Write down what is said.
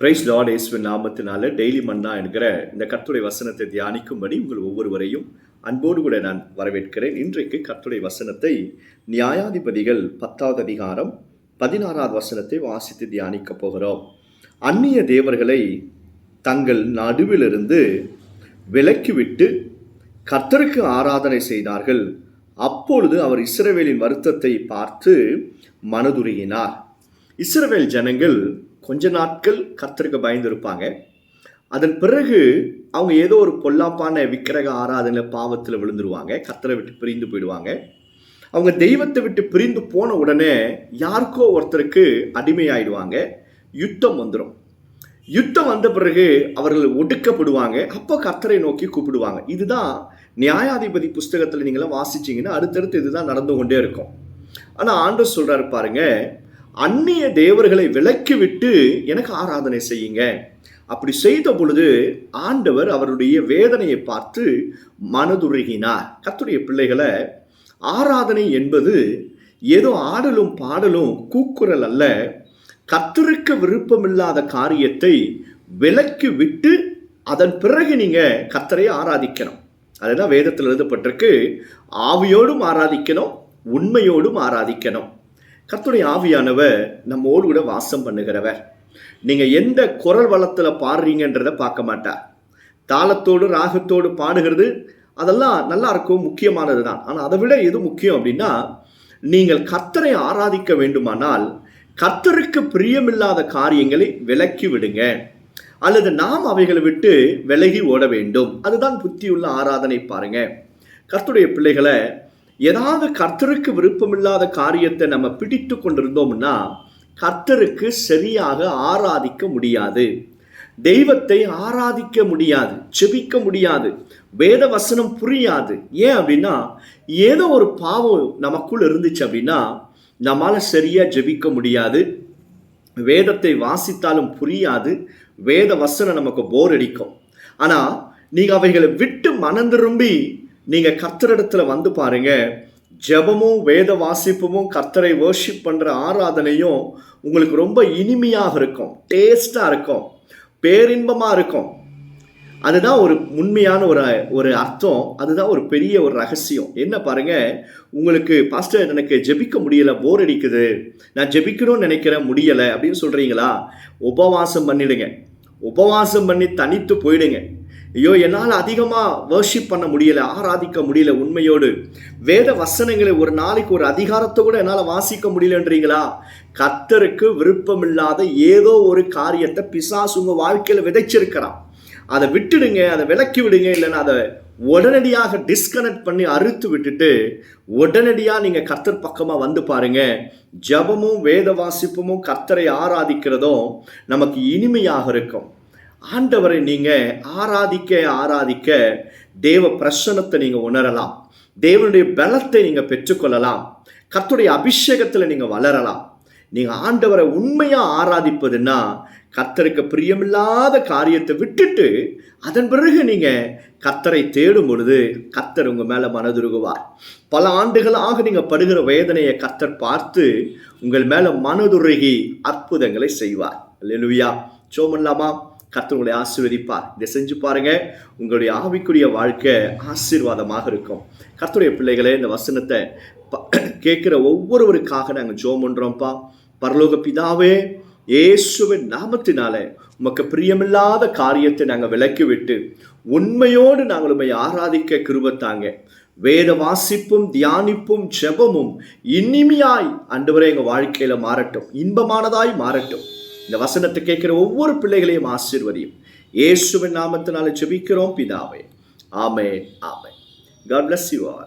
Price Lord இயேசுவின் நாமத்தினால daily மன்னா என்கிற இந்த கர்த்தருடைய வசனத்தை தியானிக்கும்படி உங்கள் ஒவ்வொருவரையும் அன்போடு கூட நான் வரவேற்கிறேன். இன்றைக்கு கர்த்தருடைய வசனத்தை நியாயாதிபதிகள் 10வது அதிகாரம் 16வது வசனத்தை வாசித்து தியானிக்க போகிறோம். அந்நிய தேவர்களை தங்கள் நடுவிலிருந்து விலக்கிவிட்டு கர்த்தருக்கு ஆராதனை செய்தார்கள். அப்பொழுது அவர் இஸ்ரவேலின் வருத்தத்தை பார்த்து மனதுருகினார். இஸ்ரவேல் ஜனங்கள் கொஞ்ச நாட்கள் கர்த்தருக்கு பயந்திருப்பாங்க. அதன் பிறகு அவங்க ஏதோ ஒரு பொல்லாப்பான விக்கிரக ஆராதனை பாவத்தில் விழுந்துருவாங்க. கர்த்தரை விட்டு பிரிந்து போயிடுவாங்க. அவங்க தெய்வத்தை விட்டு பிரிந்து போன உடனே யாருக்கோ ஒருத்தருக்கு அடிமையாயிடுவாங்க. யுத்தம் வந்துடும். யுத்தம் வந்த பிறகு அவர்கள் ஒடுக்கப்படுவாங்க. அப்போ கர்த்தரை நோக்கி கூப்பிடுவாங்க. இதுதான் நியாயாதிபதி புஸ்தகத்தில் நீங்களாம் வாசிச்சிங்கன்னா அடுத்தடுத்து இதுதான் நடந்து கொண்டே இருக்கும். ஆனால் ஆண்டவர் சொல்றாரு பாருங்க, அந்நிய தேவர்களை விலக்கி விட்டு எனக்கு ஆராதனை செய்யுங்க. அப்படி செய்த பொழுது ஆண்டவர் அவருடைய வேதனையை பார்த்து மனதுருகினார். கர்த்தருடைய பிள்ளைகளை, ஆராதனை என்பது ஏதோ ஆடலும் பாடலும் கூக்குரல் அல்ல. கர்த்தருக்கு விருப்பமில்லாத காரியத்தை விலக்கி விட்டு அதன் பிறகு நீங்க கர்த்தரை ஆராதிக்கணும். அதுதான் வேதத்தில் எழுதப்பட்டிருக்கு. ஆவியோடும் ஆராதிக்கணும், உண்மையோடும் ஆராதிக்கணும். கர்த்தருடைய ஆவியானவர் நம்மோடு கூட வாசம் பண்ணுகிறவர். நீங்க எந்த குரல் வளத்துல பாடுறீங்கன்றத பார்க்க மாட்டார். தாளத்தோடு ராகத்தோடு பாடுகிறது அதெல்லாம் நல்லா இருக்கும், முக்கியமானது தான். ஆனால் அதை விட எது முக்கியம் அப்படின்னா, நீங்கள் கர்த்தரை ஆராதிக்க வேண்டுமானால் கர்த்தருக்கு பிரியமில்லாத காரியங்களை விலக்கி விடுங்க, அல்லது நாம் அவைகளை விட்டு விலகி ஓட வேண்டும். அதுதான் புத்தியுள்ள ஆராதனை. பாருங்க, கர்த்தருடைய பிள்ளைகளை, ஏதாவது கர்த்தருக்கு விருப்பமில்லாத காரியத்தை நம்ம பிடித்து கொண்டிருந்தோம்னா கர்த்தருக்கு சரியாக ஆராதிக்க முடியாது. தெய்வத்தை ஆராதிக்க முடியாது, ஜெபிக்க முடியாது, வேத வசனம் புரியாது. ஏன் அப்படின்னா, ஏதோ ஒரு பாவம் நமக்குள் இருந்துச்சு அப்படின்னா நம்மால சரியா ஜெபிக்க முடியாது, வேதத்தை வாசித்தாலும் புரியாது, வேத வசனம் நமக்கு போர் அடிக்கும். ஆனா நீங்க அவைகளை விட்டு மனம் திரும்பி நீங்க கர்த்தரிடத்துல வந்து பாருங்க, ஜெபமும் வேத வாசிப்பும் கர்த்தரை வர்ஷிப் பண்ற ஆராதனையும் உங்களுக்கு ரொம்ப இனிமையாக இருக்கும், டேஸ்டா இருக்கும், பேரின்பமா இருக்கும். அதுதான் ஒரு உண்மையான ஒரு அர்த்தம். அதுதான் ஒரு பெரிய ஒரு ரகசியம். என்ன பாருங்க, உங்களுக்கு பாஸ்டர் எனக்கு ஜெபிக்க முடியல, போர் அடிக்குது, நான் ஜெபிக்கணும்னு நினைக்கிறேன், முடியல அப்படின்னு சொல்றீங்களா? உபவாசம் பண்ணிடுங்க. உபவாசம் பண்ணி தனித்து போயிடுங்க. ஐயோ, என்னால் அதிகமாக வர்ஷிப் பண்ண முடியல, ஆராதிக்க முடியல உண்மையோடு, வேத வசனங்களை ஒரு நாளைக்கு ஒரு அதிகாரத்தை கூட என்னால் வாசிக்க முடியலன்றீங்களா? கர்த்தருக்கு விருப்பமில்லாத ஏதோ ஒரு காரியத்தை பிசாசு உங்க வாழ்க்கையில் விதைச்சிருக்கிறான். அதை விட்டுடுங்க, அதை விலக்கி விடுங்க. இல்லைன்னா அதை உடனடியாக டிஸ்கனெக்ட் பண்ணி அறுத்து விட்டுட்டு உடனடியாக நீங்கள் கர்த்தர் பக்கமாக வந்து பாருங்க. ஜபமும் வேத வாசிப்பும் கர்த்தரை ஆராதிக்கிறதும் நமக்கு இனிமையாக இருக்கும். ஆண்டவரை நீங்க ஆராதிக்க ஆராதிக்க தேவ பிரசன்னத்தை நீங்க உணரலாம், தேவனுடைய பலத்தை நீங்க பெற்றுக்கொள்ளலாம், கர்த்தருடைய அபிஷேகத்துல நீங்க வளரலாம். நீங்க ஆண்டவரை உண்மையா ஆராதிப்பதுன்னா கர்த்தருக்கு பிரியமில்லாத காரியத்தை விட்டுட்டு அதன் பிறகு நீங்க கர்த்தரை தேடும் பொழுது கர்த்தர் உங்க மேல மனதுருகுவார். பல ஆண்டுகளாக நீங்க படுகிற வேதனையை கர்த்தர் பார்த்து உங்கள் மேல மனதுருகி அற்புதங்களை செய்வார். அல்லேலூயா. சோமல்லாமா, கர்த்தர் உங்களை ஆசீர்வதிப்பார். இதை செஞ்சு பாருங்க, உங்களுடைய ஆவிக்குரிய வாழ்க்கை ஆசீர்வாதமாக இருக்கும். கர்த்தருடைய பிள்ளைகளே, இந்த வசனத்தை கேட்கிற ஒவ்வொருவருக்காக நாங்கள் ஜெபம் பண்றோம்ப்பா. பரலோக பிதாவே, இயேசுவின் நாமத்தினால உமக்கு பிரியமில்லாத காரியத்தை நாங்கள் விலக்கி விட்டு உண்மையோடு நாங்கள் உண்மை ஆராதிக்க கிருபை தாங்க. வேத வாசிப்பும் தியானிப்பும் ஜெபமும் இனிமையாய் ஆண்டவரே எங்கள் வாழ்க்கையில மாறட்டும், இன்பமானதாய் மாறட்டும். இந்த வசனத்தை கேட்கிற ஒவ்வொரு பிள்ளைகளையும் ஆசீர்வதியும். இயேசுவின் நாமத்தினால ஜெபிக்கிறோம் பிதாவே. ஆமென், ஆமென். God bless you all.